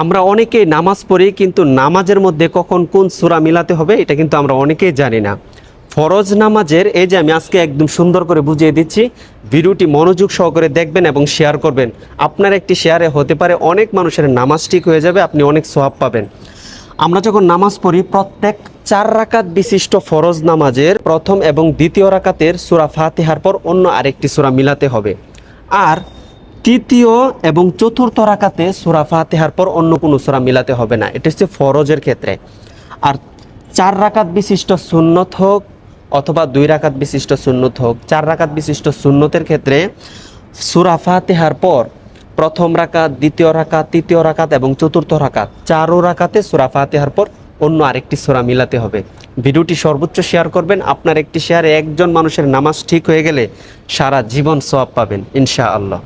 আমরা অনেকেই নামাজ পড়ি, কিন্তু নামাজের মধ্যে কখন কোন সূরা মিলাতে হবে এটা কিন্তু আমরা অনেকেই জানি না। ফরজ নামাজের এই যে আমি আজকে একদম সুন্দর করে বুঝিয়ে দিচ্ছি, ভিডিওটি মনোযোগ সহকারে দেখবেন এবং শেয়ার করবেন। আপনার একটি শেয়ারে হতে পারে অনেক মানুষের নামাজ ঠিক হয়ে যাবে, আপনি অনেক সওয়াব পাবেন। আমরা যখন নামাজ পড়ি, প্রত্যেক 4 রাকাত বিশিষ্ট ফরজ নামাজের প্রথম এবং দ্বিতীয় রাকাতের সূরা ফাতিহার পর অন্য আরেকটি সূরা মিলাতে হবে। আর তৃতীয় এবং চতুর্থ রাকাতে সূরা ফাতিহার পর অন্য কোনো সূরা মিলাতে হবে না। এটা হচ্ছে ফরজের ক্ষেত্রে। আর 4 রাকাত বিশিষ্ট সুন্নত হোক অথবা 2 রাকাত বিশিষ্ট সুন্নত হোক, 4 রাকাত বিশিষ্ট সুন্নতের ক্ষেত্রে সূরা ফাতিহার পর প্রথম রাকাত, দ্বিতীয় রাকাত, তৃতীয় রাকাত এবং চতুর্থ রাকাত, 4 রাকাতে সূরা ফাতিহার পর অন্য আরেকটি সূরা মিলাতে হবে। ভিডিওটি সর্বোচ্চ শেয়ার করবেন। আপনার একটি শেয়ারে একজন মানুষের নামাজ ঠিক হয়ে গেলে সারা জীবন সওয়াব পাবেন ইনশাআল্লাহ।